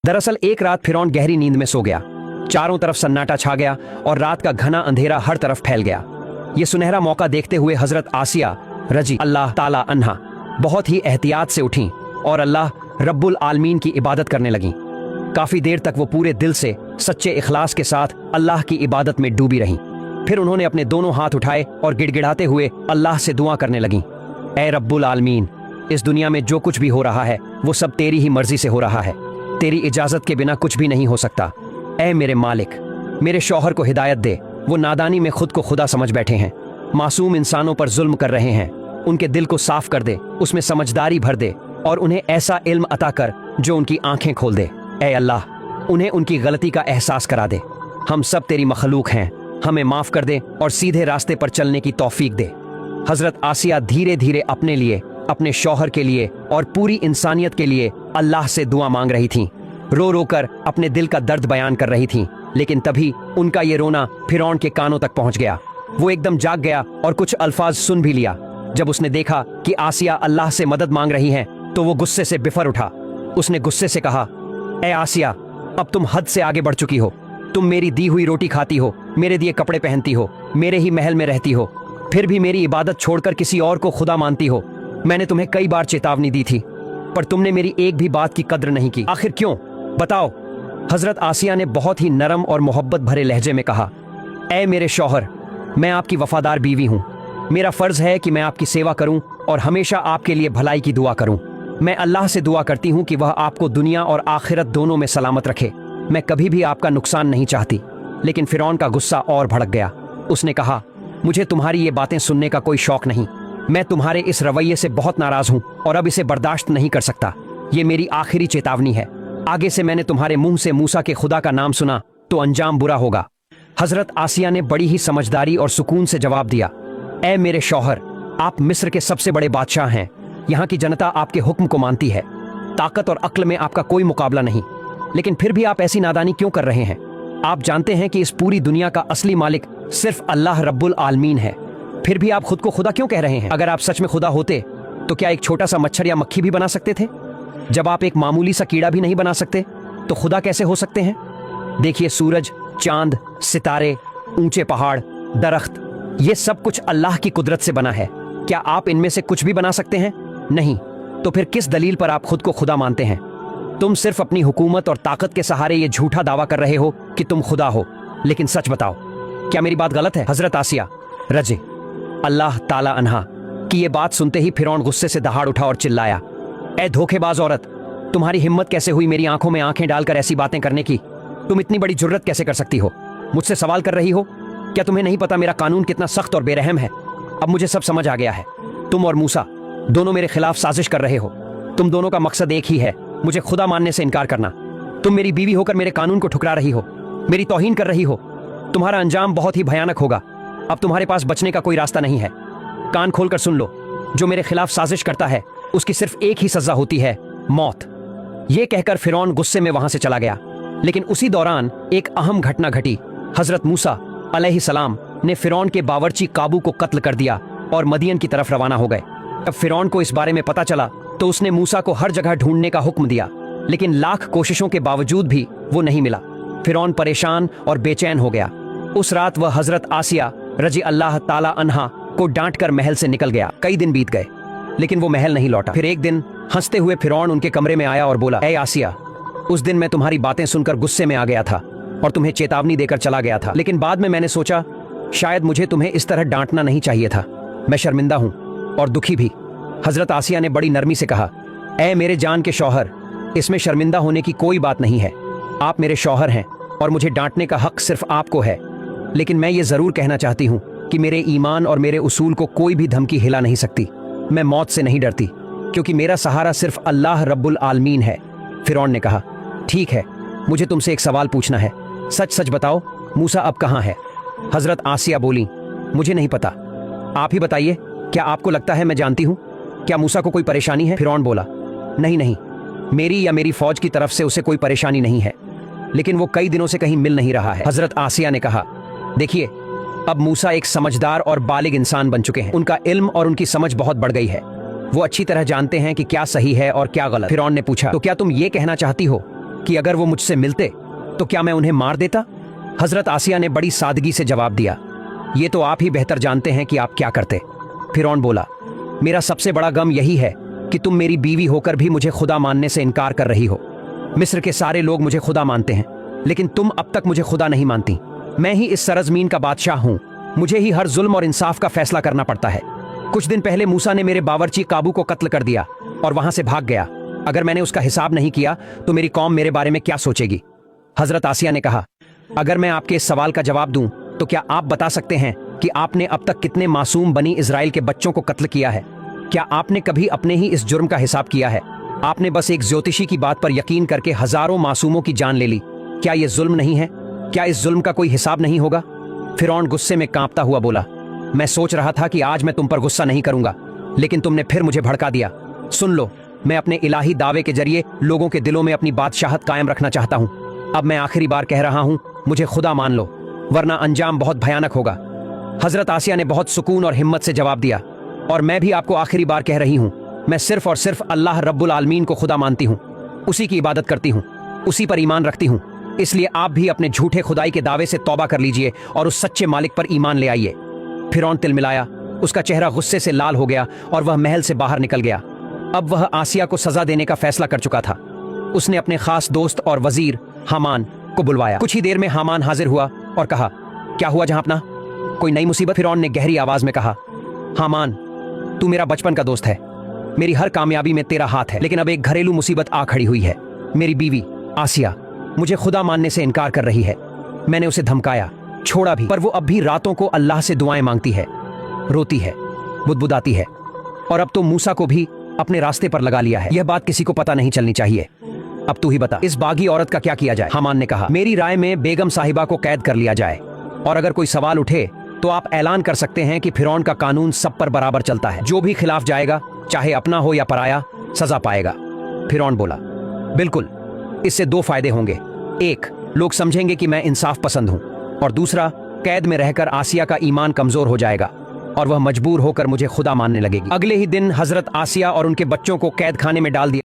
दरअसल एक रात फिरौन गहरी नींद में सो गया। चारों तरफ सन्नाटा छा गया और रात का घना अंधेरा हर तरफ फैल गया। ये सुनहरा मौका देखते हुए हजरत आसिया रजी अल्लाह ताला अन्हा बहुत ही एहतियात से उठी और अल्लाह रब्बुल आलमीन की इबादत करने लगी। काफी देर तक वो पूरे दिल से सच्चे इखलास के साथ अल्लाह की इबादत में डूबी रहीं। फिर उन्होंने अपने दोनों हाथ उठाए और गिड़गिड़ाते हुए अल्लाह से दुआ करने लगी, ऐ रब्बुल आलमीन, इस दुनिया में जो कुछ भी हो रहा है वो सब तेरी ही मर्जी से हो रहा है। तेरी इजाजत के बिना कुछ भी नहीं हो सकता। ऐ मेरे मालिक, मेरे शौहर को हिदायत दे। वो नादानी में खुद को खुदा समझ बैठे हैं, मासूम इंसानों पर जुल्म कर रहे हैं। उनके दिल को साफ कर दे, उसमें समझदारी भर दे और उन्हें ऐसा इल्म अता कर जो उनकी आंखें खोल दे। ऐ अल्लाह, उन्हें उनकी गलती का एहसास करा दे। हम सब तेरी मखलूक हैं, हमें माफ कर दे और सीधे रास्ते पर चलने की तौफीक दे। हजरत आसिया धीरे धीरे अपने लिए, अपने शौहर के लिए और पूरी इंसानियत के लिए अल्लाह से दुआ मांग रही थीं। रो रो कर अपने दिल का दर्द बयान कर रही थीं। लेकिन तभी उनका ये रोना फिरौन के कानों तक पहुंच गया। वो एकदम जाग गया और कुछ अल्फाज सुन भी लिया। जब उसने देखा कि आसिया अल्लाह से मदद मांग रही हैं, तो वो गुस्से से बिफर उठा। उसने गुस्से से कहा, ए आसिया, अब तुम हद से आगे बढ़ चुकी हो। तुम मेरी दी हुई रोटी खाती हो, मेरे दिए कपड़े पहनती हो, मेरे ही महल में रहती हो, फिर भी मेरी इबादत छोड़कर किसी और को खुदा मानती हो। मैंने तुम्हें कई बार चेतावनी दी थी, पर तुमने मेरी एक भी बात की कद्र नहीं की। आखिर क्यों, बताओ। हजरत आसिया ने बहुत ही नरम और मोहब्बत भरे लहजे में कहा, ऐ मेरे शौहर, मैं आपकी वफादार बीवी हूँ। मेरा फर्ज है कि मैं आपकी सेवा करूं और हमेशा आपके लिए भलाई की दुआ करूं। मैं अल्लाह से दुआ करती हूं कि वह आपको दुनिया और आखिरत दोनों में सलामत रखे। मैं कभी भी आपका नुकसान नहीं चाहती। लेकिन फिरौन का गुस्सा और भड़क गया। उसने कहा, मुझे तुम्हारी ये बातें सुनने का कोई शौक नहीं। मैं तुम्हारे इस रवैये से बहुत नाराज हूं और अब इसे बर्दाश्त नहीं कर सकता। ये मेरी आखिरी चेतावनी है। आगे से मैंने तुम्हारे मुंह से मूसा के खुदा का नाम सुना तो अंजाम बुरा होगा। हजरत आसिया ने बड़ी ही समझदारी और सुकून से जवाब दिया, ऐ मेरे शौहर, आप मिस्र के सबसे बड़े बादशाह हैं। यहाँ की जनता आपके हुक्म को मानती है। ताकत और अक्ल में आपका कोई मुकाबला नहीं। लेकिन फिर भी आप ऐसी नादानी क्यों कर रहे हैं? आप जानते हैं कि इस पूरी दुनिया का असली मालिक सिर्फ अल्लाह रब्बुल आलमीन है। फिर भी आप खुद को खुदा क्यों कह रहे हैं? अगर आप सच में खुदा होते तो क्या एक छोटा सा मच्छर या मक्खी भी बना सकते थे? जब आप एक मामूली सा कीड़ा भी नहीं बना सकते तो खुदा कैसे हो सकते हैं? देखिए, सूरज, चांद, सितारे, ऊंचे पहाड़, दरख्त, ये सब कुछ अल्लाह की कुदरत से बना है। क्या आप इनमें से कुछ भी बना सकते हैं? नहीं। तो फिर किस दलील पर आप खुद को खुदा मानते हैं? तुम सिर्फ अपनी हुकूमत और ताकत के सहारे ये झूठा दावा कर रहे हो कि तुम खुदा हो। लेकिन सच बताओ, क्या मेरी बात गलत है? हजरत आसिया रजी अल्लाह ताला अन्हा की ये बात सुनते ही फिरौन गुस्से से दहाड़ उठा और चिल्लाया, ऐ धोखेबाज औरत, तुम्हारी हिम्मत कैसे हुई मेरी आंखों में आंखें डालकर ऐसी बातें करने की? तुम इतनी बड़ी जुर्रत कैसे कर सकती हो? मुझसे सवाल कर रही हो? क्या तुम्हें नहीं पता मेरा कानून कितना सख्त और बेरहम है? अब मुझे सब समझ आ गया है। तुम और मूसा दोनों मेरे खिलाफ साजिश कर रहे हो। तुम दोनों का मकसद एक ही है, मुझे खुदा मानने से इनकार करना। तुम मेरी बीवी होकर मेरे कानून को ठुकरा रही हो, मेरी तौहीन कर रही हो। तुम्हारा अंजाम बहुत ही भयानक होगा। अब तुम्हारे पास बचने का कोई रास्ता नहीं है। कान खोलकर सुन लो, जो मेरे खिलाफ साजिश करता है उसकी सिर्फ एक ही सजा होती है, मौत। यह कहकर फिरौन गुस्से में वहां से चला गया। लेकिन उसी दौरान एक अहम घटना घटी। हजरत मूसा अलैहिस्सलाम ने फिरौन के बावर्ची काबू को कत्ल कर दिया और मदियन की तरफ रवाना हो गए। जब फिरौन को इस बारे में पता चला तो उसने मूसा को हर जगह ढूंढने का हुक्म दिया। लेकिन लाख कोशिशों के बावजूद भी वो नहीं मिला। फिरौन परेशान और बेचैन हो गया। उस रात वह हजरत आसिया रजी अल्लाह ताला अन्हा को डांट कर महल से निकल गया। कई दिन बीत गए लेकिन वो महल नहीं लौटा। फिर एक दिन हंसते हुए फिरौन उनके कमरे में आया और बोला, ऐ आसिया, उस दिन मैं तुम्हारी बातें सुनकर गुस्से में आ गया था और तुम्हें चेतावनी देकर चला गया था। लेकिन बाद में मैंने सोचा शायद मुझे तुम्हें इस तरह डांटना नहीं चाहिए था। मैं शर्मिंदा हूं और दुखी भी। हजरत आसिया ने बड़ी नरमी से कहा, ऐ मेरे जान के शौहर, इसमें शर्मिंदा होने की कोई बात नहीं है। आप मेरे शौहर हैं और मुझे डांटने का हक सिर्फ आपको है। लेकिन मैं ये जरूर कहना चाहती हूँ कि मेरे ईमान और मेरे उसूल को कोई भी धमकी हिला नहीं सकती। मैं मौत से नहीं डरती क्योंकि मेरा सहारा सिर्फ अल्लाह रब्बुल आलमीन है। फिरौन ने कहा, ठीक है, मुझे तुमसे एक सवाल पूछना है। सच सच बताओ, मूसा अब कहाँ है? हजरत आसिया बोली, मुझे नहीं पता, आप ही बताइए। क्या आपको लगता है मैं जानती हूँ? क्या मूसा को कोई परेशानी है? फिरौन बोला, नहीं नहीं, मेरी या मेरी फौज की तरफ से उसे कोई परेशानी नहीं है, लेकिन वो कई दिनों से कहीं मिल नहीं रहा है। हजरत आसिया ने कहा, देखिए, अब मूसा एक समझदार और बालिग इंसान बन चुके हैं। उनका इल्म और उनकी समझ बहुत बढ़ गई है। वो अच्छी तरह जानते हैं कि क्या सही है और क्या गलत। फिरौन ने पूछा, तो क्या तुम ये कहना चाहती हो कि अगर वो मुझसे मिलते तो क्या मैं उन्हें मार देता? हजरत आसिया ने बड़ी सादगी से जवाब दिया, ये तो आप ही बेहतर जानते हैं कि आप क्या करते। फिरौन बोला, मेरा सबसे बड़ा गम यही है कि तुम मेरी बीवी होकर भी मुझे खुदा मानने से इनकार कर रही हो। मिस्र के सारे लोग मुझे खुदा मानते हैं, लेकिन तुम अब तक मुझे खुदा नहीं मानती। मैं ही इस सरजमीन का बादशाह हूं, मुझे ही हर जुल्म और इंसाफ का फैसला करना पड़ता है। कुछ दिन पहले मूसा ने मेरे बावर्ची काबू को कत्ल कर दिया और वहां से भाग गया। अगर मैंने उसका हिसाब नहीं किया तो मेरी कौम मेरे बारे में क्या सोचेगी? हजरत आसिया ने कहा, अगर मैं आपके इस सवाल का जवाब दूं तो क्या आप बता सकते हैं कि आपने अब तक कितने मासूम बनी इजराइल के बच्चों को कत्ल किया है? क्या आपने कभी अपने ही इस जुर्म का हिसाब किया है? आपने बस एक ज्योतिषी की बात पर यकीन करके हजारों मासूमों की जान ले ली। क्या यह जुल्म नहीं है? क्या इस जुल्म का कोई हिसाब नहीं होगा? फिरौन गुस्से में कांपता हुआ बोला, मैं सोच रहा था कि आज मैं तुम पर गुस्सा नहीं करूंगा, लेकिन तुमने फिर मुझे भड़का दिया। सुन लो, मैं अपने इलाही दावे के जरिए लोगों के दिलों में अपनी बादशाहत कायम रखना चाहता हूं। अब मैं आखिरी बार कह रहा हूं, मुझे खुदा मान लो, वरना अंजाम बहुत भयानक होगा। हजरत आसिया ने बहुत सुकून और हिम्मत से जवाब दिया, और मैं भी आपको आखिरी बार कह रही हूं, मैं सिर्फ और सिर्फ अल्लाह रब्बुल आलमीन को खुदा मानती हूं, उसी की इबादत करती हूं, उसी पर ईमान रखती हूं। इसलिए आप भी अपने झूठे खुदाई के दावे से तौबा कर लीजिए और उस सच्चे मालिक पर ईमान ले आइए। फिरौन तिलमिलाया, उसका चेहरा गुस्से से लाल हो गया और वह महल से बाहर निकल गया। अब वह आसिया को सजा देने का फैसला कर चुका था। उसने अपने खास दोस्त और वजीर हामान को बुलवाया। कुछ ही देर में हामान हाजिर हुआ और कहा, क्या हुआ जहांपना, कोई नई मुसीबत? फिरौन ने गहरी आवाज में कहा, हामान, तू मेरा बचपन का दोस्त है, मेरी हर कामयाबी में तेरा हाथ है, लेकिन अब एक घरेलू मुसीबत आ खड़ी हुई है। मेरी बीवी आसिया मुझे खुदा मानने से इनकार कर रही है। मैंने उसे धमकाया, छोड़ा भी, पर वो अब भी रातों को अल्लाह से दुआएं मांगती है, रोती है, बुदबुदाती है, और अब तो मूसा को भी अपने रास्ते पर लगा लिया है। यह बात किसी को पता नहीं चलनी चाहिए। अब तू ही बता, इस बागी औरत का क्या किया जाए? हामान ने कहा, मेरी राय में बेगम साहिबा को कैद कर लिया जाए, और अगर कोई सवाल उठे तो आप ऐलान कर सकते हैं कि फिरौन का कानून सब पर बराबर चलता है। जो भी खिलाफ जाएगा, चाहे अपना हो या पराया, सजा पाएगा। फिरौन बोला, बिल्कुल, इससे दो फायदे होंगे। एक, लोग समझेंगे कि मैं इंसाफ पसंद हूं, और दूसरा, कैद में रहकर आसिया का ईमान कमजोर हो जाएगा और वह मजबूर होकर मुझे खुदा मानने लगेगी। अगले ही दिन हजरत आसिया और उनके बच्चों को कैद खाने में डाल दिया।